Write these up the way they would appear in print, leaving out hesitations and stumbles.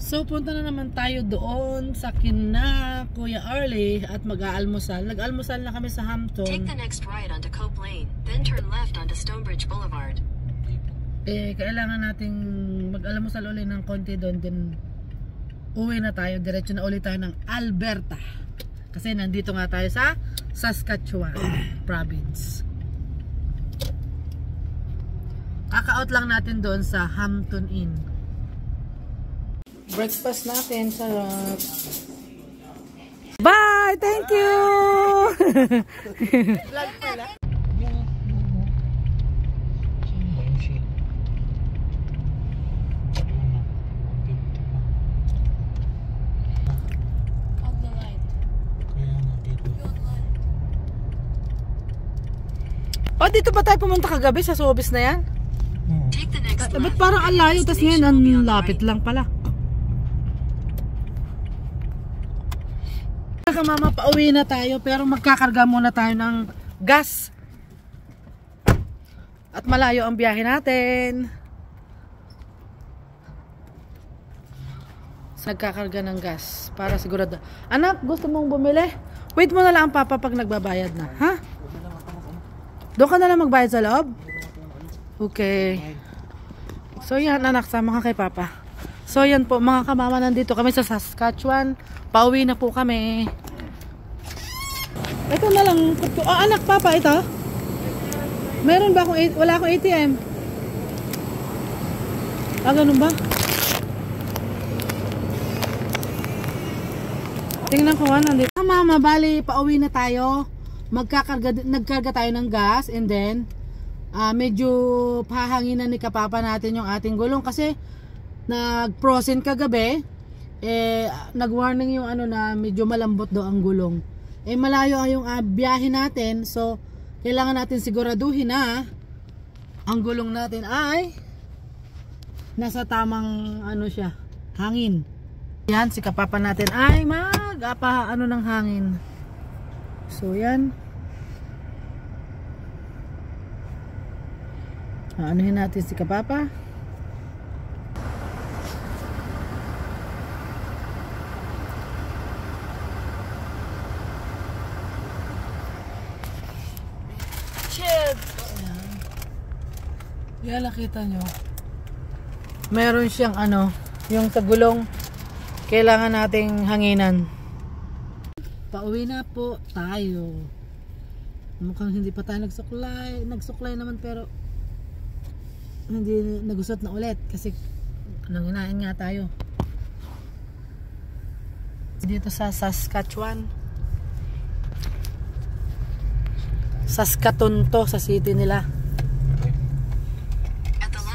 So punta na naman tayo doon sa kina Kuya Arlie at mag-aalmusal. Nag-almusal na kami sa Hampton. Take the next right onto Cope Lane, then turn left onto Stonebridge Boulevard. Kailangan nating mag-almusal ulit ng konti doon, then uwi na tayo. Diretso na ulit tayo ng Alberta. Kasi nandito nga tayo sa Saskatchewan province. Kaka-out lang natin doon sa Hampton Inn. Breakfast natin sa bye! Thank you! Vlog pala. Oh, dito ba tayo pumunta kagabi sa Sobeys na yan? Ba't parang ang layo, tas ngayon ang lapit lang pala. Mama, pauwi na tayo pero magkakarga muna tayo ng gas. At malayo ang biyahe natin. Nagkakarga ng gas para sigurado. Anak, gusto mong bumili? Wait mo na lang papa pag nagbabayad na, ha? Doon ka na lang magbayad sa loob? Okay. So yan anak, sama ka kay papa. So yan po mga kamama, nandito kami sa Saskatchewan. Pauwi na po kami. Ito na lang. Oh anak, papa, ito. Meron ba akong, wala akong ATM? Ah, ganun ba? Tingnan ko nandito. Mama, bali, pauwi na tayo. Nagkarga tayo ng gas and then medyo pahanginan ni kapapa natin yung ating gulong kasi nag-frozen kagabi. Nag-warning yung ano na medyo malambot daw ang gulong. Malayo yung biyahe natin, so kailangan natin siguraduhin na ang gulong natin ay nasa tamang ano siya, hangin. Yan, si kapapa natin ay ano ng hangin. So yan. Anuhin natin si kapapa. Yan, nakita nyo. Meron siyang ano, yung sa gulong kailangan nating hanginan. Pauwi na po tayo. Mukhang hindi pa tayo nagsuklay. Nagsuklay naman pero hindi nagusot na ulit kasi nanginain nga tayo. Dito sa Saskatchewan. Saskatoon to sa city nila.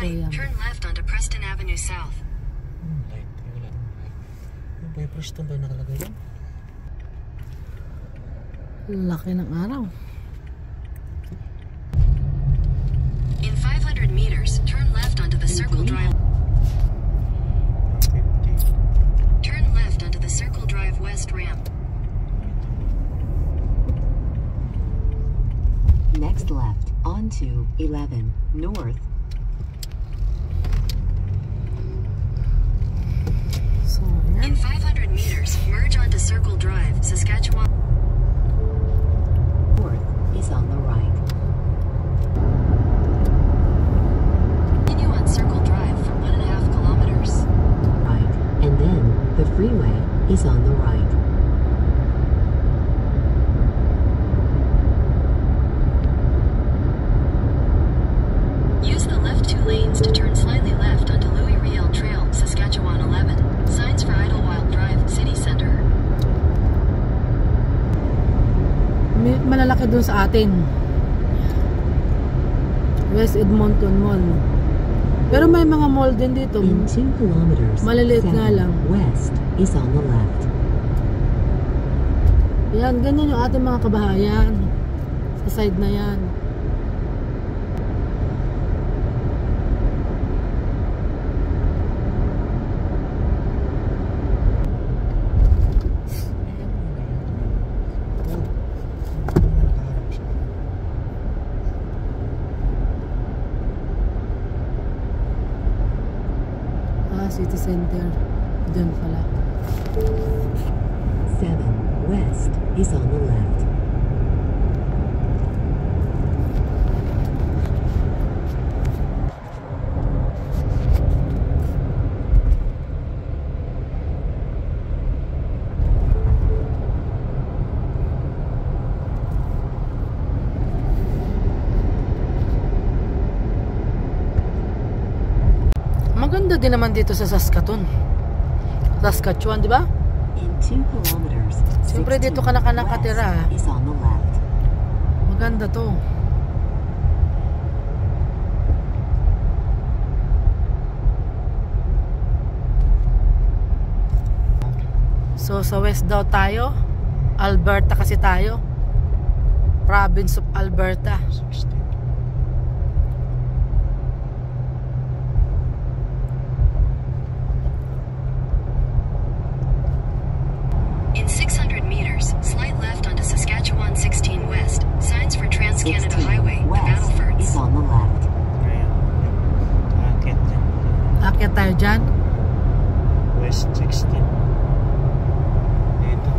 Turn left onto Preston Avenue South. May Preston ba nakalagay yan? Laki ng araw. In 500 meters, turn left onto the Circle Drive. Turn left onto the Circle Drive West ramp. Next left onto 11 North. In 500 meters, merge onto Circle Drive, Saskatchewan. North is on the right. Continue on Circle Drive for 1.5 kilometers. Right, and then the freeway is on the right. Use the left 2 lanes to turn slightly left onto Louis Riel Trail, Saskatchewan 11. Signs for Idlewild Drive, City Center. Malalaki dun sa atin. West Edmonton Mall. Pero may mga mall din dito. In 2 kilometers, maliliit nga lang. West is on the left. Yan, ganyan yung ating mga kabahayan. Sa side na yan. City Center. Dun pala. 7 west is on the left. Maganda din naman dito sa Saskatchewan, di ba? In 2 kilometers, Siyempre dito ka 16 nakatira. west is on the left. Maganda to. So sa west daw tayo. Alberta kasi tayo. Province of Alberta. 16. In 600 meters, slide left onto Saskatchewan 16 West. Signs for Trans-Canada 16 Highway, the west Battlefords. is on the left. Ngayon. Akit yan. Akyat tayo dyan. West 16. Dito.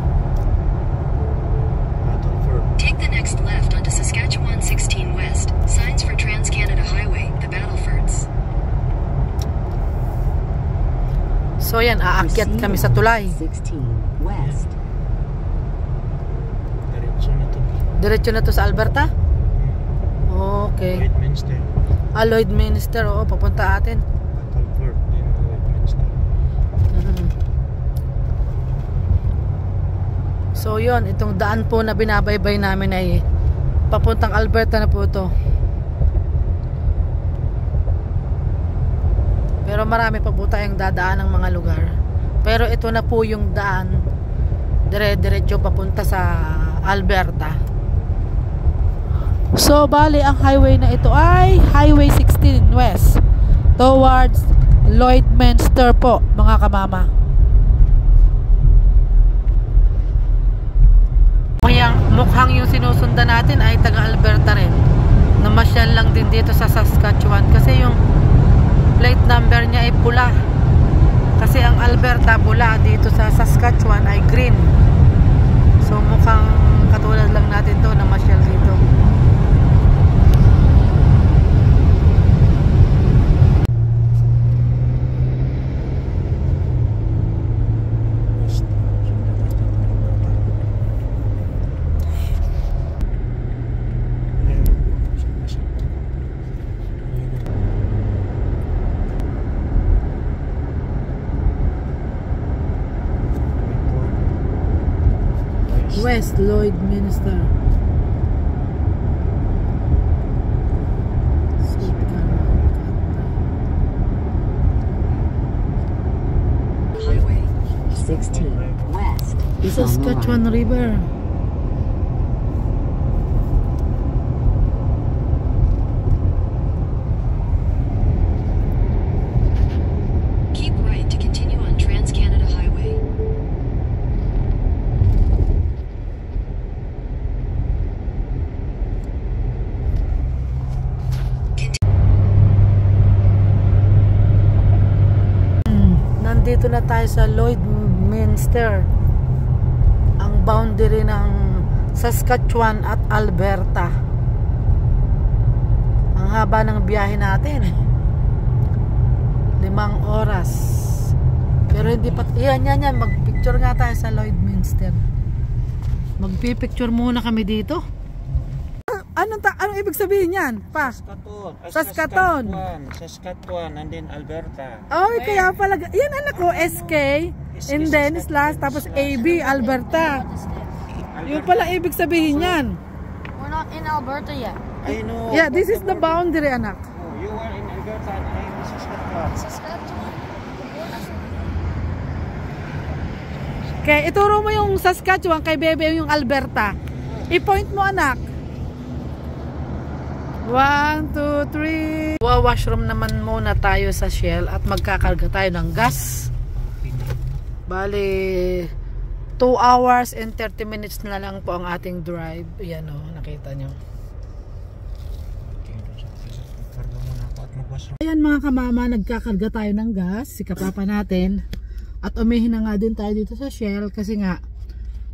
Battleford. Take the next left onto Saskatchewan 16 West. Signs for Trans-Canada Highway, the Battlefords. So yan, aakyat kami sa tulay. 16 west. Diretso na to. Diretso na to sa Alberta? Okay. Lloydminster. Lloydminster, oo, papunta atin. Battleford. Then Lloydminster. So yon, itong daan po na binabaybay namin ay papuntang Alberta na po to. Pero marami pa po tayong dadaan ng mga lugar. Pero ito na po yung daan dire-diretso papunta sa Alberta. So bali ang highway na ito ay Highway 16 West towards Lloydminster po, mga kamama. Mukhang yung sinusundan natin ay taga Alberta rin. Namasyal lang din dito sa Saskatchewan kasi yung plate number niya ay pula. Kasi ang Alberta pula, dito sa Saskatchewan ay green. So mukhang katulad lang natin to na masyal dito. West. Sundan natin ang Alberta. Ngayon. West Lloydminster. Highway. 16 west is on the Saskatchewan right. River. Keep right to continue on Trans-Canada Highway. Nandito na tayo sa Lloydminster, ang boundary ng Saskatchewan at Alberta. Ang haba ng biyahe natin, 5 oras. Pero hindi pa, yan, magpicture nga tayo sa Lloydminster. Magpipicture muna kami dito. Anong ibig sabihin yan? Pa? Saskatoon. Saskatoon. Saskatchewan and then Alberta. Oh, kaya pala. Yan anak ko, SK. And then slash, tapos AB, Alberta. Yun pala ibig sabihin yan. We're not in Alberta yet. I know. Yeah, this is the boundary, anak. Oh, you are in Alberta and I am in Saskatchewan. Saskatchewan. Okay, ituro mo yung Saskatchewan, kay Bebe yung Alberta. I-point mo, anak. 1, 2, 3. Washroom naman muna tayo sa Shell at magkakarga tayo ng gas. Bali 2 hours and 30 minutes na lang po ang ating drive. Yan o, nakita nyo. Karga muna ako at mag-washroom. Ayan mga kamama, nagkakarga tayo ng gas. Si kapapa natin. At umihin na nga din tayo dito sa Shell kasi nga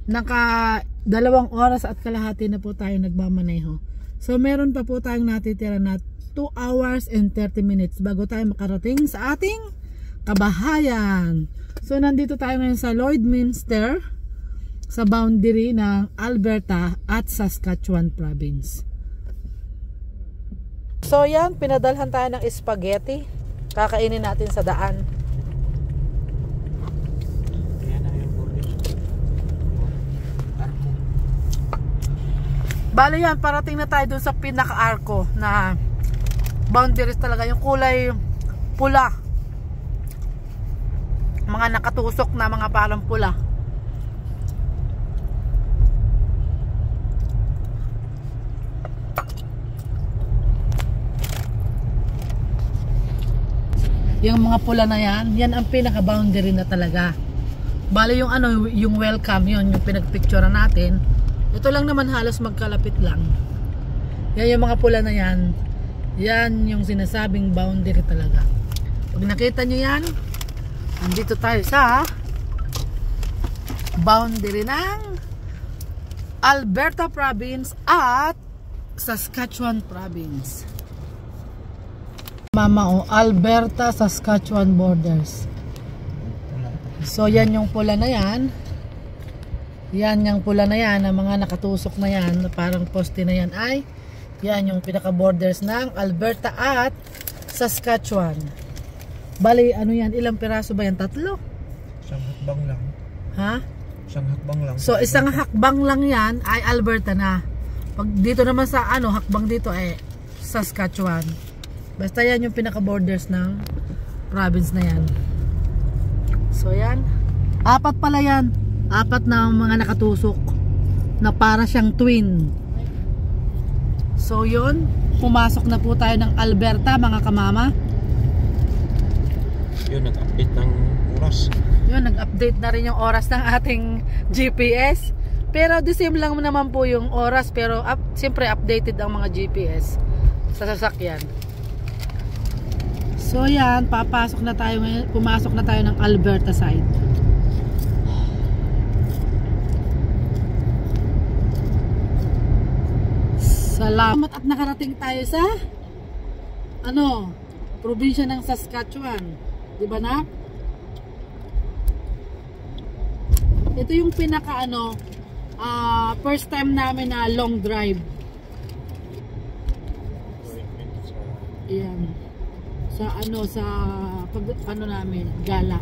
naka 2 oras at kalahati na po tayo nagmamaneho. So meron pa po tayong natitira na 2 hours and 30 minutes bago tayo makarating sa ating kabahayan. So nandito tayo ngayon sa Lloydminster, sa boundary ng Alberta at Saskatchewan province. So yan, pinadalhan tayo ng spaghetti. Kakainin natin sa daan. Yan na yung border. Arko. Bale yan, parating na tayo dun sa pinaka-arko na boundaries talaga. Yung kulay pula. Mga nakatusok na mga parang pula. Yung mga pula na yan, yan ang pinaka-boundary na talaga. Bale yung ano, yung welcome, yun, yung pinagpicturean natin. Ito lang naman halos magkalapit lang. Yan yung mga pula na yan. Yan yung sinasabing boundary talaga. Pag nakita nyo yan, nandito tayo sa boundary ng Alberta province at Saskatchewan province. Alberta, Saskatchewan borders. So yan yung pula na yan. Yan yung pula na yan, ang mga nakatusok na yan, parang poste na yan ay yan yung pinaka borders ng Alberta at Saskatchewan. Bali ano yan, ilang piraso ba yan? 3? Isang hakbang lang. Ha? Isang hakbang lang. So isang hakbang lang yan ay Alberta na. Pag dito naman sa ano, hakbang dito ay Saskatchewan. Basta yan yung pinaka borders ng province na yan. So yan, 4 pala yan. 4 na mga nakatusok na para siyang twin. So yun, pumasok na po tayo ng Alberta mga kamama. Yun, nag-update ng oras. Yun, nag-update na rin yung oras ng ating GPS. Pero the same lang naman po yung oras. Pero siyempre updated ang mga GPS sa sasakyan. So yan, papasok na tayo ngayon, pumasok na tayo ng Alberta side. Salamat at nakarating tayo sa ano, probinsya ng Saskatchewan. 'Di ba na? Ito yung pinaka ano, first time namin na long drive. Ayan. Sa ano, sa pag ano namin, gala.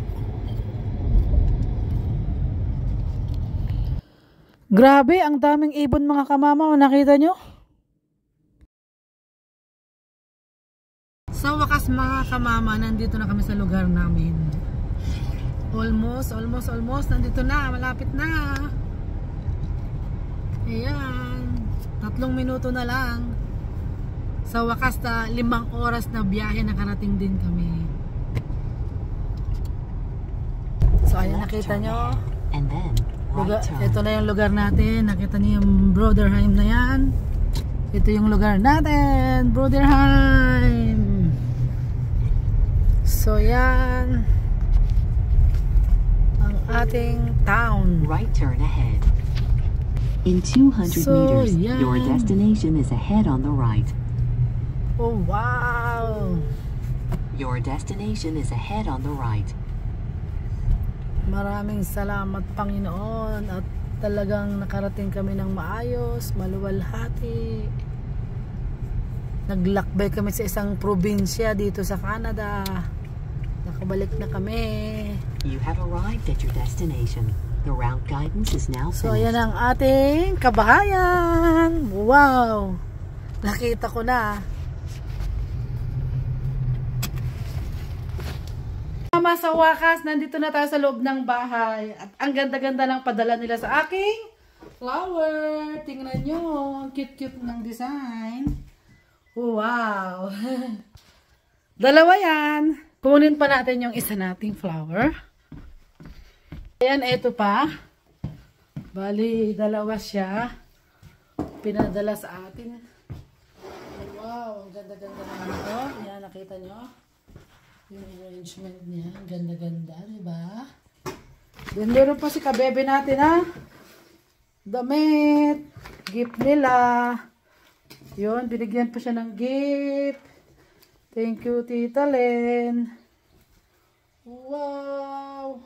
Grabe, ang daming ibon mga kamama, o nakita nyo? Sa wakas mga kamama, nandito na kami sa lugar namin. Almost, nandito na, malapit na. Ayan, 3 minuto na lang. Sa wakas na 5 oras na biyahe, nakarating din kami. So ayan, nakita nyo. Ito na yung lugar natin. Nakita nyo yung Broderheim na yan. Ito yung lugar natin, Broderheim. So yan ang ating town. Right turn ahead. In 200 meters, yan. your destination is ahead on the right. Oh wow! Your destination is ahead on the right. Maraming salamat Panginoon at talagang nakarating kami ng maayos, maluwalhati. Naglakbay kami sa isang probinsya dito sa Canada. Nakabalik na kami. You have arrived at your destination. The route guidance is now So finished. ayan ang ating kabahayan. Wow! Nakita ko na. Sa wakas, nandito na tayo sa loob ng bahay. At ang ganda-ganda ng padala nila sa aking flower. Tingnan nyo. Ang cute-cute ng design. Wow! 2 yan. Kunin pa natin yung isa nating flower. Ayan, eto pa. Bali, 2 siya. Pinadala sa atin. Wow, ang ganda-ganda naman ito. Ayan, nakita nyo. Yung arrangement niya, ganda-ganda, diba? Then meron pa si kabebe natin ha. Damit. Gift nila. Yun, binigyan pa siya ng gift. Thank you, Tita Len. Wow!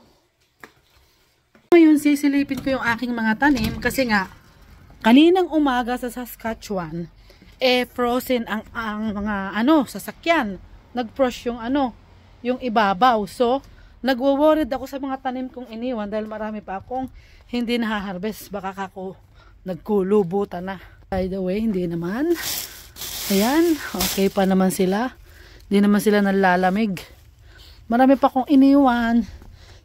Ngayon, sisilipin ko yung aking mga tanim kasi nga, kaninang umaga sa Saskatchewan, frozen ang mga sasakyan. Nag-frost yung yung ibabaw. So, nagwo-worried ako sa mga tanim kong iniwan dahil marami pa akong hindi na-harvest. Baka ako nagkulubutan na. By the way, hindi naman. Ayan, okay pa naman sila. Hindi naman sila nalalamig. Marami pa akong iniwan.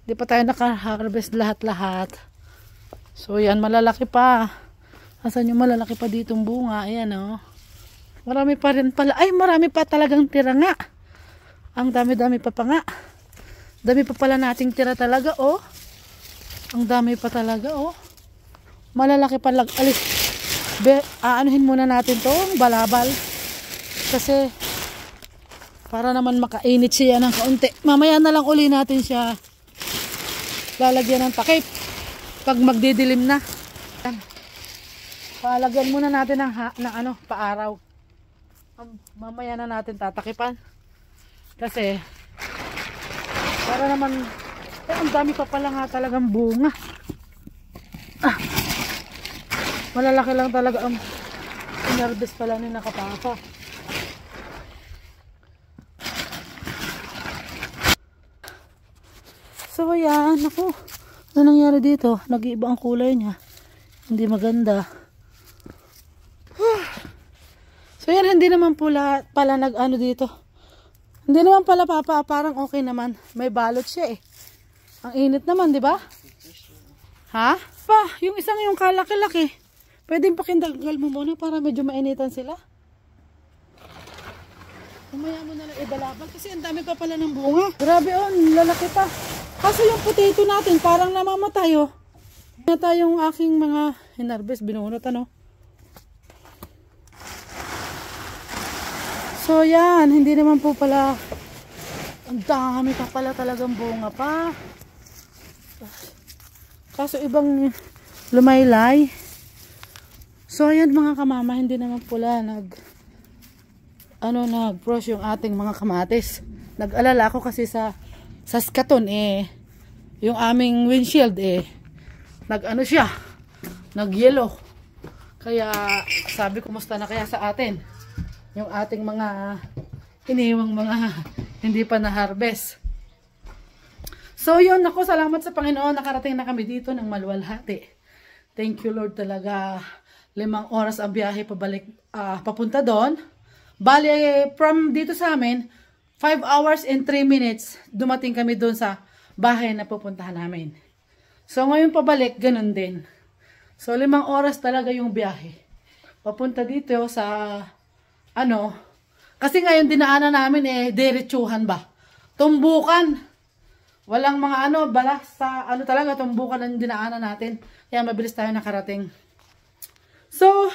Hindi pa tayo naka-harvest lahat-lahat. So, yan, malalaki pa. Asan yung malalaki pa ditong bunga? Ayan, oh. Marami pa rin pala. Ay, marami pa talagang tira nga. Ang dami-dami pa nga. Dami pa pala nating tira talaga, oh. Ang dami pa talaga, oh. Malalaki pa lang. Alis. Aanuhin muna natin to, balabal. Kasi, para naman makainit siya ng kaunti. Mamaya na lang uli natin siya lalagyan ng takip pag magdidilim na. Palagyan muna natin ng paaraw. Mamaya na natin tatakipan. Kasi para naman ang dami pa pala nga talagang bunga. Malalaki lang talaga ang inarbes pala ni nakapapa. So ayan, ako. Ano nangyari dito? Nag-iiba ang kulay niya. Hindi maganda. So yan, hindi naman pala nag-ano dito. Hindi naman pala papa, parang okay naman. May balot siya eh. Ang init naman, di ba? Ha? Pa, yung isang yung kalaki-laki. Pwedeng pakindagal mo muna para medyo mainitan sila. Umaya mo na lang ibalabal kasi ang dami pa pala ng bunga. Grabe oh, lalaki pa. Kaso yung potato natin parang namamatay oh. Nata yung aking mga hinarbes, binunot ano. So yan, hindi naman po pala, ang dami pa pala talagang bunga pa. Kaso ibang lumaylay. So ayan mga kamama, hindi naman pala nag-frost yung ating mga kamatis. Nag-alala ako kasi sa Saskatoon yung aming windshield nag-yellow. Kaya sabi ko, musta na kaya sa atin yung ating mga iniwang mga hindi pa na-harvest. So yun, ako, salamat sa Panginoon, nakarating na kami dito ng maluwalhati. Thank you Lord talaga. 5 oras ang biyahe pabalik, papunta doon. Bali, from dito sa amin 5 hours and 3 minutes dumating kami doon sa bahay na pupuntahan namin. So ngayon pabalik, ganun din. So 5 oras talaga yung biyahe. Papunta dito sa kasi ngayon dinaanan namin diretsuhan ba? Tumbukan. Walang mga balas sa talaga, tumbukan ang dinaanan natin. Kaya mabilis tayo nakarating. So,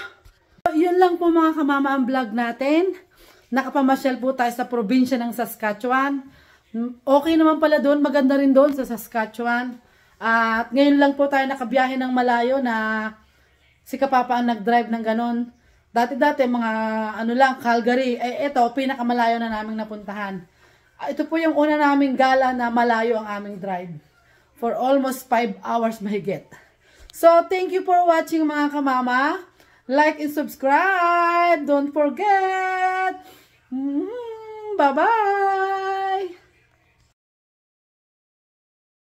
yun lang po mga kamama ang vlog natin. Nakapamasyal po tayo sa probinsya ng Saskatchewan. Okay naman pala doon, maganda rin doon sa Saskatchewan. At ngayon lang po tayo nakabiyahe ng malayo na si Kapapa ang nag-drive ng ganon. Dati-dati mga lang, Calgary. Ito, pinakamalayo na naming napuntahan. Ito po yung una naming gala na malayo ang aming drive. For almost 5 hours mahigit. So, thank you for watching mga kamama. Like and subscribe. Don't forget. Bye-bye.